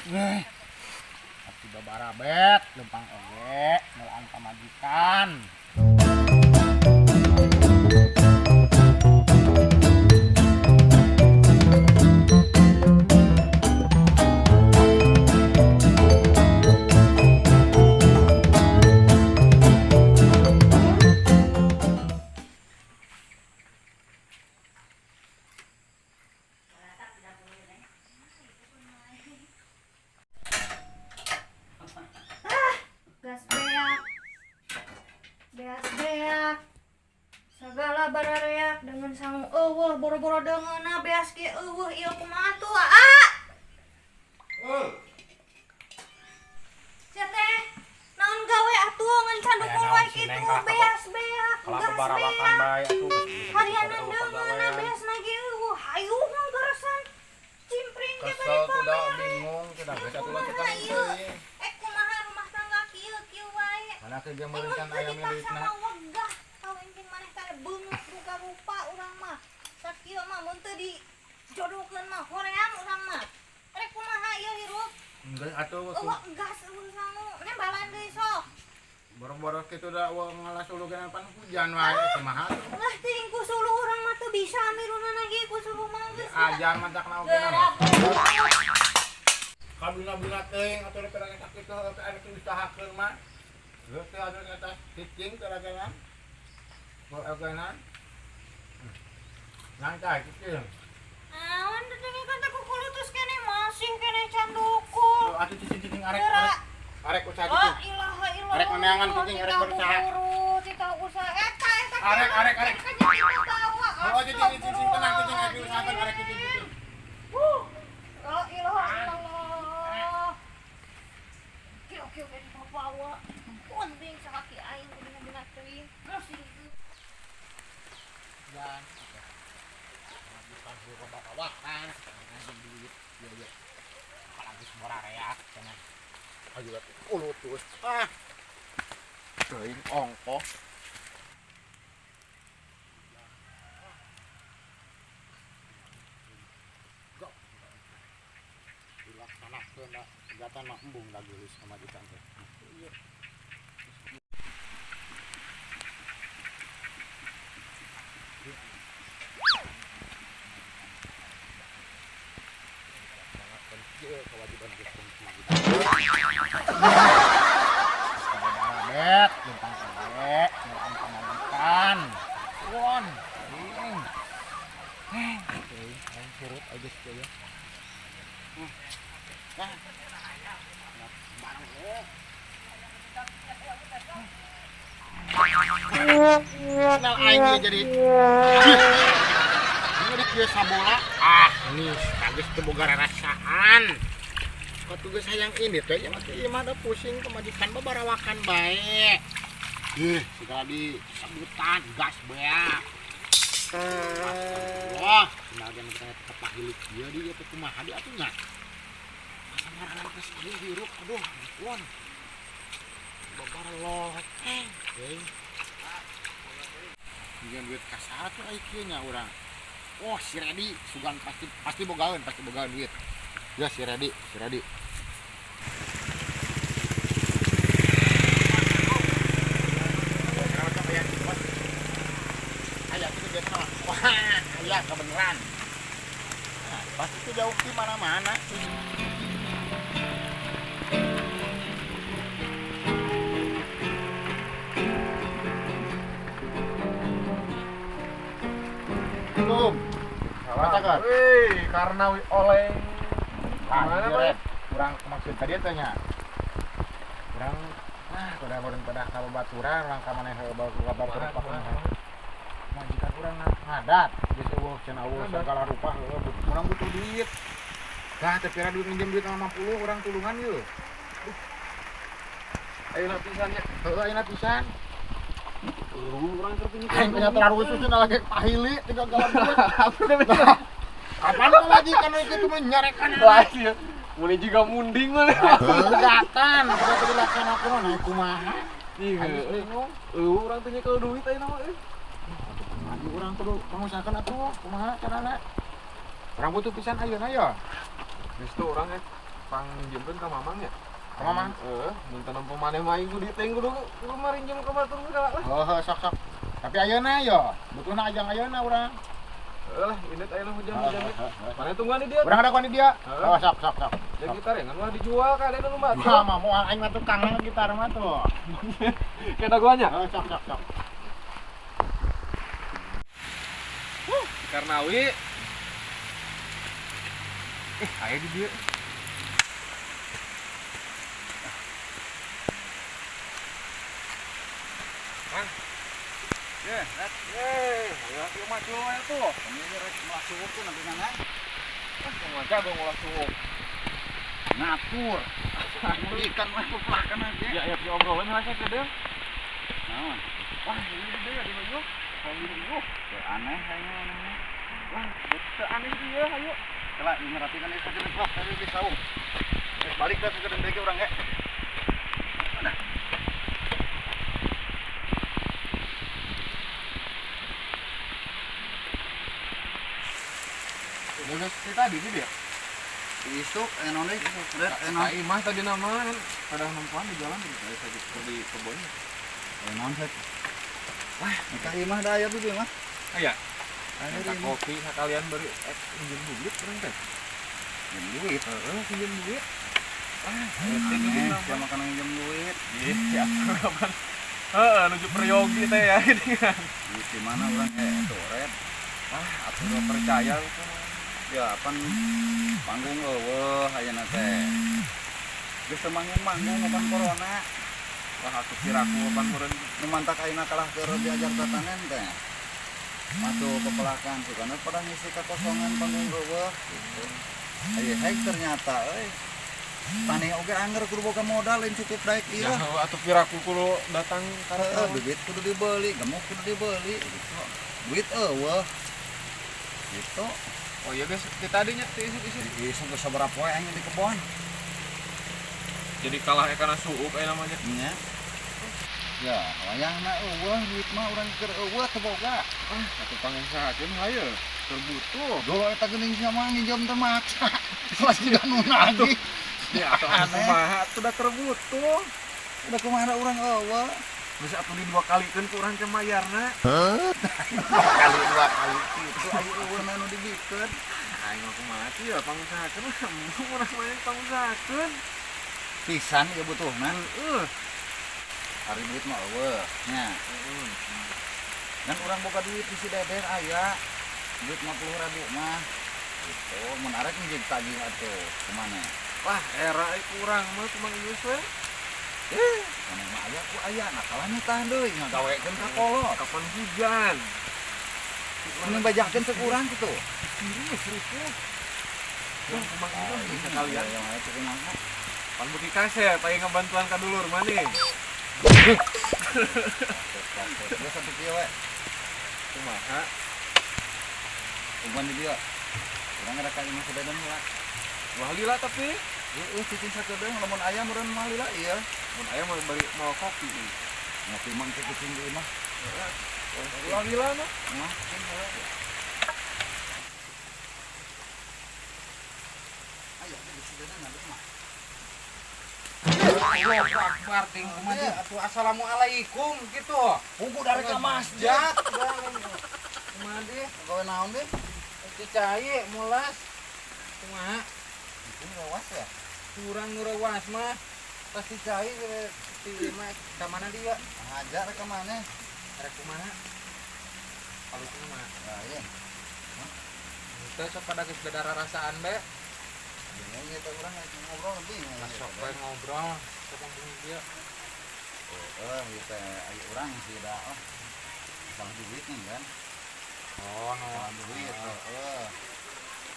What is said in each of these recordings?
Tapi babara bet, lempang oge, melaan pamajikan. Gas beak, beak, segala barareak dengan sang eueuh boro-boro deungeuna beas ge eueuh ieu kumaha tuh Sia teh naon gawe atuh ngan candukul wae kitu beas beak, Kalau gas kebarawakan beak. bae atuh Hariana deungeuna beas na ge eueuh hayu mah garasan cimpring ge kesel bae tuh dah pamer. bingung tidak bisa tuh Kumaha lakukan ieu? itu. Kumaha rumah tangga kieu wae. Mana kerja merencana ayam milikna. Wegah kawenkeun maneh teh beungeut rupa-rupa urang mah. Sakieu mah mun teu dijodohkeun mah hoream urang mah. Rek kumaha ieu hirup? Enggak atuh Eueuh gas eueuh sangu. Nembalan deui sok. boro-boro kitu da ngalas ulugan pan hujan wae kumaha tuh. Lah teuing ku suluh urang mah teu bisa miruna lagi ku suluh mah geus. Ajar mantak naon Gerak. kabina-bina teuing atuh perang eta kitu anu diusahakeun mah. Geus teh anu eta cicing teragangan. Boeganan. Nangkai cicing. Naon teh kan teh kukulutus keneh masih keneh candukul. Atuh cicing arek Gerak. arek usaha Oh, cicing. ilaha illallah. Arek meneangan kucing, arek berusaha. Kita usaha. Eta. Arek. Oh, Oh, cicing tenang cicing atuh usahakeun arek cicing. La ilaha illallah. Oke, di bawa. Penting sakaki aing dina teuing. Masih itu. Dan bukan gua bawa-bawakan anjing duit ya apalagi semua reak cenah ayo ulutus teuing ongkos dilaksanakeun da gatan mah embung da geus kamajikan teh kewajiban bet, lempang oge, melaan pamajikan. Won, ding. Aing surut aja sih ya. Nah. Barang kenal aing jadi ini kieu sabola ini kagis teu boga rasaan katugas hayang ini teh nya ieu mah da pusing kemajikan babarawakan bae segala disebutan gas beak wah senajan kita kepahilik ieu di teh kumaha di atunya samaranan geus ieu hirup aduh won babaralot Jangan duit kasar tuh IQ-nya orang. Oh si Redi, sugan pasti bogaun duit. Ya si Redi. Ayah itu biasa mah. Wah, ayah kebenaran. Nah, pasti itu jauh di mana-mana. Assalamualaikum. Karena oleh Mana Red? Kurang maksud tadi tanya. Kurang udah pada kalau baturan orang ka maneh baturan pakai majikan urang ngadat geus eueuh cenah eueuh segala rupa urang butuh duit. Tah teu kira duit minjem duit 50 urang tulungan yeuh. ayeuna pisannya. Heuh ayeuna pisan. Urang terpinggir. Aing nya terlalu susun lagi pahili tinggal galau duit. Apa namanya? Kapan ka majikan kitu mah nyarekan. Wah, iya. Mulai juga munding mah. Gatan, kudu dilaksanakeun naik kumaha. Ih, bingung. urang teh nyekel duit ayeuna mah. Maju urang kudu pangusahakeun atuh kumaha carana. Urang butuh pisan ayeuna ya. Geus tuh urang panginjemkeun ka mamang ya. Ka mamang? Mun tanam pemaneh mah aing kudu teh kudu marinjem ka batur segala lah. Oh, sok. Tapi ayeuna yo, butuhna ajang ayeuna urang. Lah, inget aya mah jam-jam. Mana tungguan di dia? Urang ada di dia. Heeh. Oh, sok. Ya gitar ya kan mah dijual ka ada nu mah. Mah mau aing mah tukang gitar mah tuh. Kena guanya. Oh, sok. Karnawi. Aya di dia. Man. Ya maju aja tuh. Ini rek masuk tuh nanti nana. Sengaja gua masuk. Ngatur. Ikan mah peplakan aja. Ya obrolan lah saya gede. Naon? Wah, ini gede ya di baju. Kalau di baju. Aneh kayaknya anehnya. Wah, betul aneh dia, ayo. Kelak merhatikan itu jadi vlog tadi di saung. Balik ke sekedar dege orang ya. Mana? Udah tadi dia. Isuk enon deh, red enon. Nah, imah tadi nama kan pada nempuan di jalan di kebunnya. Enon set. Wah, nikah imah dah aya tuh dia mah. Aya. Aya Minta di kopi sekalian beri pinjam duit orang teh. duit. Pinjam duit. Aneh, dia makan minjem duit. Iya, kapan? Nuju peryogi teh ya ini kan. Di mana orang tuh red. Aku gak percaya lu kan. Ya pan panggung eueuh ayeuna teh. Geus teu manggung apan corona. Wah, aku kira aku kapan meureun Nu mantak ayeuna kalah keur diajar tatanen teh. Masuk kepelakan sukana pada ngisi kekosongan panggung eueuh gitu. Aya haik ternyata euy. Tani oge anger kudu boga modal lain cukup daek ieu. ya atuh kira aku kudu datang Heeh, bibit kudu dibeli, gemuk kudu dibeli gitu. Duit eueuh. Gitu. Oh iya guys, kita tadinya isu-isu. Isu geus sabaraha poe aing di kebon. Jadi kalah karena suuk aya namanya. Nya. Ya, wayangna eueuh duit mah urang keur eueuh teu boga. Atuh pangusahakeun haye, terbutuh. Dulu eta geuning sama nginjem teh maksa. Pas juga nu nagih. Ya, kumaha sudah terbutuh. Udah kumaha urang eueuh. Bisa atuh di 2 kalikeun ku urang teh mayarna. Kali 2 kali kitu aya eueuh nu dibikeun. Aing mah kumaha sih ya pangusahakeun urang mah yang pangusahakeun. Pisan ya butuhna. Heeh. Hari duit mah eueuh. Nya. Dan urang boga duit di si Deden aya. Duit 50.000 mah. Gitu, mun arek ngijig tagih atuh. Kumana? Wah, era kurang mah cuma ieu we. Mana mah aya ku aya, nah kalahnya tah deui ngagawekeun ka kolot. Kapan hujan? Ini bajakeun sekurang kitu. Serius. Wah, kumaha ieu bisa kalian. Yang aya cukup mah. Pan beuki kaset, aya ngabantuan ka dulur maneh. Terus satu kieu we. Kumaha? Umpan di dia. Urang ada ka imah Deden heula. Wah, lila tapi Cicing sakedeung lamun aya meureun mah lila iya. mun aya mau beli mau kopi. Ngopi mang teh cicing di imah. Ulah lila mah. Mah kan heula. Aya di Deden ada mah. Allahu Akbar ting kumaha atuh assalamualaikum gitu. Pugu dari ka masjid. Kumaha deh? Gawe naon deh? Cicai mulas. Kumaha? Ini lawas ya. Kurang ngurawas mah. Pasti cai di mah ka mana dia? Ngajar ke mana? Arek kumaha? Kalau kumaha? Nah, iya. Teu sok pada geus beda rasaan be. Ini kita orang ngobrol lebih. Sok bae ngobrol, sok ngomong dia. Kita ayo orang sih dah. Salah duit nih kan. Oh, no. Salah duit.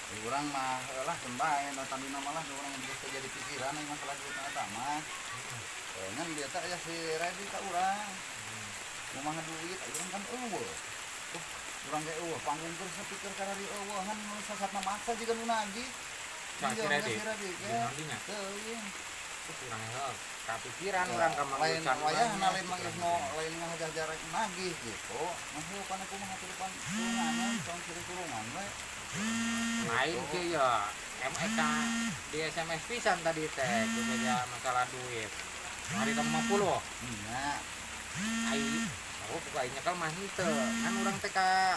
Orang mah lah sembahin tadi nama lah orang bisa jadi pikiran yang masalah duit eta mah. Ngan dia tak ya si ready ka urang. Kumaha duit urang kan eueuh. Urang ge eueuh panggung terus pikir ka dari eueuhan nu sasatna maksa jiga nu nagih. Cak si ready. Nantinya. Teuing. Kurang heuh. Kapikiran urang ka mang Lain wayahna lain mah geus lain ngajar-ajar nagih gitu. Masuk kana kumaha ke depan tulungan, tahun kiri tulungan we. Lain ke ya. MK di SMS pisan tadi teh beja masalah duit. Hari 50. Iya. Ai oh pokoknya kalau mah henteu kan urang teh ka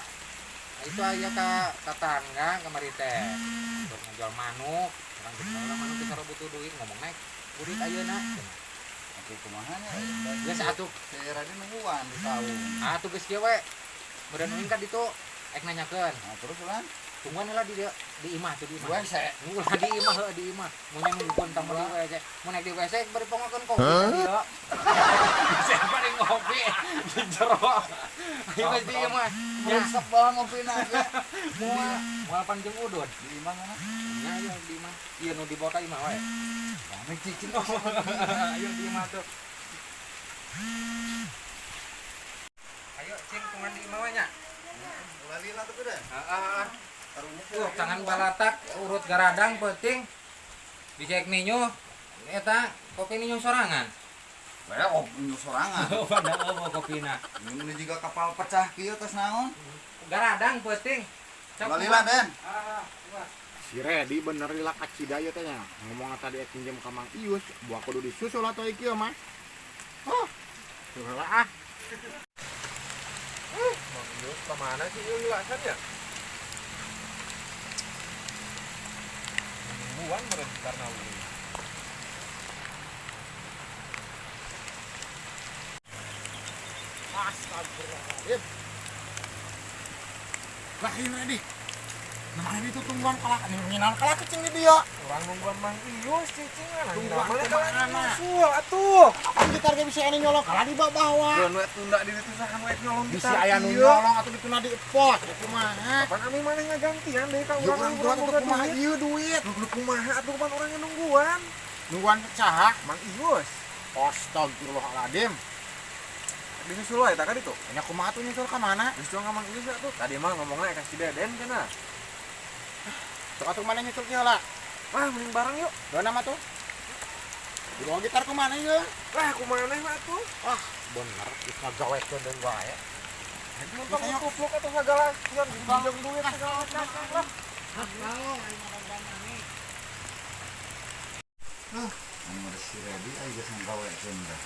itu aya ka tetangga kemari teh untuk ngejual manuk urang geus baheula manuk teh cara butuh duit ngomong naik duit ayeuna Atuh kumaha nya? geus atuh Si Raden nungguan di tahun. atuh geus kieu we meureun uing ka ditu ek nanyakeun Nah, terus ulang. tungguan heula di imah tuh di imah WC. nunggu di imah heuh di imah mun nya nungguan tang di WC mun naik di WC bari pongokeun kopi dia siapa yang ngopi di jero ayo geus di imah nya Nyesep banget ngopina ge. moal panjang udun Di mana? nya aya di imah ieu nu dibawa ka imah wae Kami cicing. ayo di imah tuh ayo cing tungan di imah we nya Lalila tuh gede. heeh tangan balatak urut garadang penting dicek ninyo eta kopi ninyo sorangan Bae nyu sorangan. padahal mau kopina Ini juga kapal pecah kieu tos naon? garadang penting Lalila Den. Si Redi bener lila kacida ieu teh nya. Ngomong tadi ek pinjem ka Mang Ius, buah kudu disusul atuh ieu kieu mah. Oh. Heula ah. Bang Yus kemana sih yuk ilasan ya? Mingguan berarti karena ini. Astagfirullahaladzim. Lah ieu Redi. Namanya itu tungguan kalak, nginal kalak kecing di dia. Orang nungguan Mang Ius cicingan. Tungguan Namanya ke kalau mana? nyusul atuh. Kan gitar ge bisa anu nyolong kalak di bawah. Don we tunda di ditu sahan we nyolong Bisa aya nu nyolong atuh dituna di pos, kumaha. Kapan ami maneh ngagantian deui ka Urang urang urang tuh kumaha ieu duit. Lu kumaha atuh pan urangnya nungguan. Nungguan saha? Mang Ius. Astagfirullahaladzim. Disusul wae tak ka ditu. Nya kumaha tuh nyusul ka mana? Disusul ka Mang Ius atuh. Tadi mah ngomongnya ka si Deden cenah. Sok atuh mana nyusul kieu lah. Wah, mending bareng yuk. Dua nama tuh. Dibawa gitar ke mana ya? Lah, kumaha mah atuh? Ah, bener. Geus ngagawekeun deui wae. Numpang kupluk atau segala yang pinjam duit segala macam lah. Anu mah si Redi aya geus nggawekeun teh.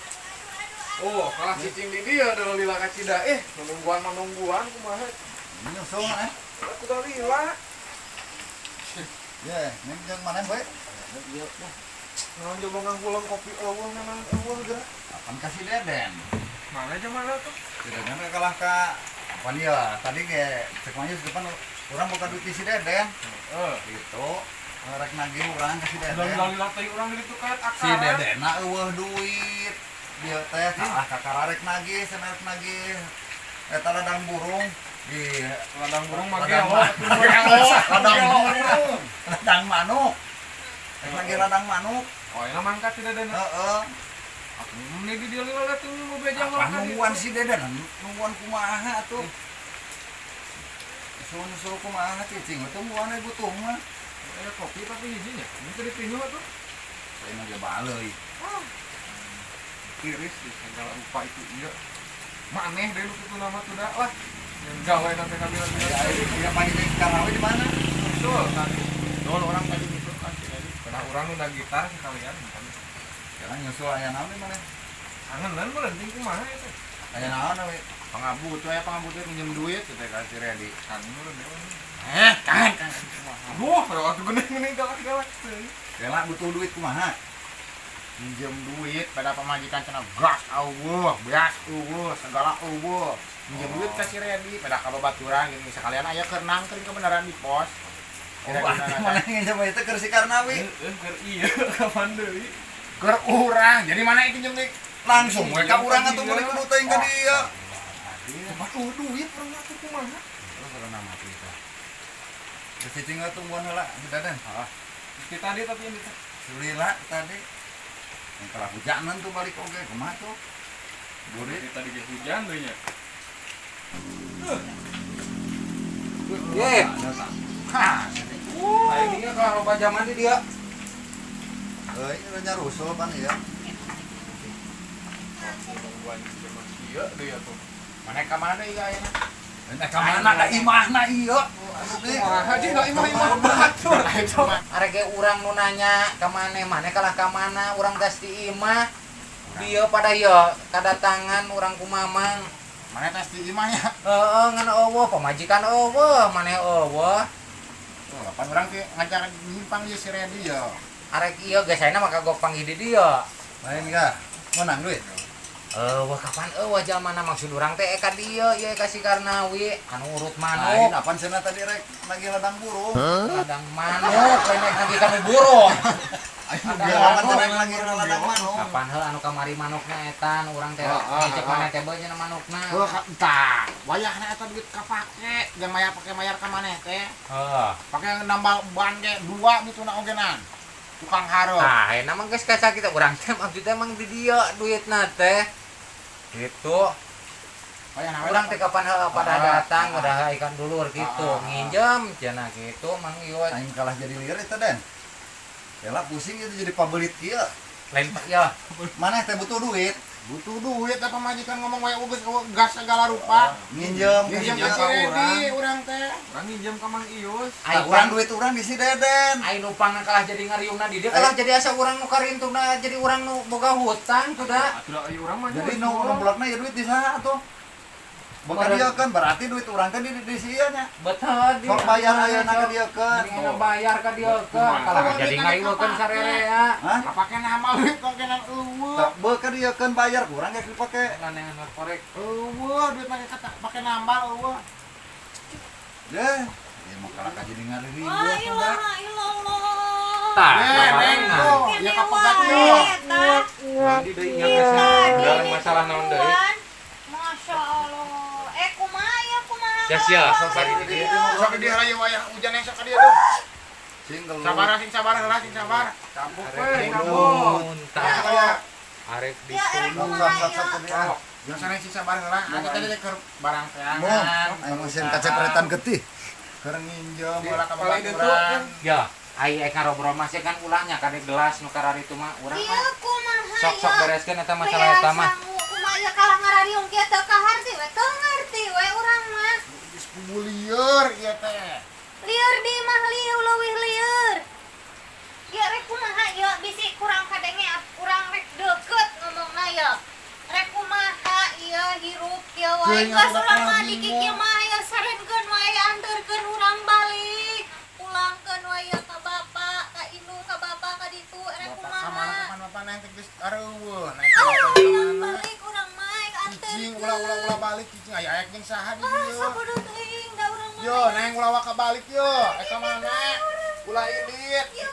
Oh, kalah cicing di dia ada lila kacida. Nungguan kumaha. Ini nyusul mah Aku udah lila. Ya, ning jeung mana bae? Nah, coba nganggulang kopi eueuh memang eueuh geura. Kapan kasih Deden? Mana aja mana tuh? Deden we kalah ka apa dia? Tadi ge cek mah depan urang buka duit si Deden. Gitu. Rek nagih urang kasih Deden. Lila teh urang di ditu kaet akar. Si Dedena eueuh duit. Dia teh kalah ka kararek nagih, sanak nagih. Eta ladang burung di Ladang burung mah ladang gelo. ladang burung, ladang manuk. Rek nagih ladang manuk. Oh, ini mangkat tidak ada. Heeh. Aku ini di dia lila tuh mau bejang Apa nungguan si Deden? Nungguan kumaha atuh? Susul kumaha cicing atuh nungguan we butuh mah. Ada kopi tapi hijinya. Ini tadi pinjam tuh. Saya mah ge baleui. Tiris di segala rupa itu iya. Maneh deh lu itu nama tuh dah lah. Yang gawe nanti kami lagi. Ya ini pagi teh karawe di mana? Betul tadi. Dol orang tadi gitu kan si Redi. Karena orang udah gitar sekalian. Jalan nyusul aya naon di mana? Kangenan berhenti kumaha itu. Aya naon we? Pangabut we pangabut we pinjem duit teh ka si Redi. Kangen Kan. Aduh, kalau aku gede-gede galak-galak sih. Rela butuh duit kumaha? Pinjem duit pada pemajikan cenah gas eueuh, beas eueuh, segala eueuh. Pinjem duit ka si Redi pada ka babaturan gini sekalian aya keur nangkeun kebenaran di pos. Oh, mana yang coba itu keur si Karnawi? Iya, kapan deui? Keur urang. Jadi mana yang pinjem duit? Langsung we ka urang atuh balik kudu teuing ka dia. Butuh duit urang atuh kumaha? Terus urang mati teh. Geus cicing tungguan heula si Deden. Heeh. Meski tadi tapi ini teh. Sulila tadi. Yang kalah hujanan tuh balik oge kumaha tuh? Burit Tadi ge hujan deui nya. ye. Hah. Ayeuna kalau roba zaman di dia. Euy, nya rusul pan ieu. Nungguan zaman ieu deui atuh. Mana ka mana ieu ayeuna? Nek ka mana da imahna ieu. Haji da imah-imah batur. Cuma Arek ge urang nu nanya ka maneh kalah ka mana urang gas di imah. Dia pada ya kadatangan urang ku mamang. mana tes di imahnya. Heeh ngan eueuh pamajikan eueuh maneh eueuh. Oh, pan urang teh ngajar nyimpang ieu si Redi ya. Arek ieu geus ayeuna mah kagok panggih di dieu. Main ka? Menang duit. Eueuh kapan eueuh jamana maksud urang teh eka dieu ieu eka si Karnawi anu urut Lain manuk. apaan cenah tadi rek lagi ladang burung. Ladang manuk lenek lagi kanu burung. Ayo Ada biar apaan manuk. cenah lagi ladang manuk. Kapan heuh anu kamari manukna etan urang teh ngecek maneh teh beunyeun manukna. Heuh entah, wayahna eta duit kapake, jeung mayar mayar ka maneh teh. Heeh. Pake nambah ban ge 2 mituna ogenan. Tukang hareup. Ah, enak mah geus kaca kita urang teh maksudnya emang di dieu duitna teh. Gitu. Wayahna Urang teh kapan heuh pada datang udah ikan dulur gitu, nginjem cenah gitu mang ieu Aing kalah jadi liar eta Den. Kela pusing itu jadi pabelit kieu. lain ya. Maneh teh butuh duit. butuh duit apa majikan ngomong wae gas segala rupa. Nginjem Nginjem ka ka si Redi urang teh. Orang minjem ke Mang Ius. Ai urang duit urang di si Deden. ai nupang kalah jadi ngariungna di dia kalah jadi asa urang nu karintuna jadi urang nu boga hutang sudah. Atuh ayo urang mah. Jadi nu nomblokna ya duit di sana tuh. Bukan dia kan berarti duit urang teh di sieu nya. Betul Sok bayar ayeuna ka dieu kan. Mendingan bayar ka dieu kan kalah jadi ngariungkeun sarere ya. Hah? Kapake nama duit kongkenan eueuh. Tak beu ka dieu kan bayar kurang geus dipake. Lanengan korek. Eueuh duit make kata pake nambal eueuh. Deh. Ya mau kalah ka jadi ngariri Wah, gua ilah, sudah. ilallah. Tah, Neng tuh, ya kapegat yo. Jadi deui nya geus dalam masalah naon deui. Masya Allah. Kumaha ya, kumaha? Ya sia, sok Sok sari di dia, sok di dia raya wayah hujan yang sok dia tuh. Single. Sabar sing sabar heula sing sabar. Cabuk Arek we, cabuk. muntah. Aya Arek Ya, erek disunung. kumaha ya? yang sana sing sabar heula. Aya tadi keur barang Mau, teangan. ayo mesin kacepretan getih. Keur nginjem heula ka Paling itu babaturan. kan. Ya, ai eka ngobrol masih kan ulahnya kadek gelas nu karari itu mah urang Iya, mah kumaha sok-sok ya? bereskeun eta masalah eta mah. Kumaha ya kalah ngarariung kieu teu kaharti we, teu ngarti we urang mah. Geus lieur ieu teh. Lieur di mah lieu leuwih lieur. Ya rek kumaha ya bisi kurang kadenge urang rek deukeut ngomongna ya. Rek kumaha ieu hirup ieu wae Teuing geus atuh urang mah lagi, dikiki Mo. mah ya sarenkeun wae anteurkeun urang balik. Pulangkeun wae ya ka bapak, ka indung ka bapak ka ditu rek Bapak ka mana kumaha. ka mana bapak nang teh geus areueuh. Naik Pulang balik urang mah cicing anteurkeun. ulah balik cicing aya ayak jeung saha di Ah, dieu. sabodo teuing da urang mah. Yo, neng ulah waka balik yo. Eka mana? Ulah ilit. Ya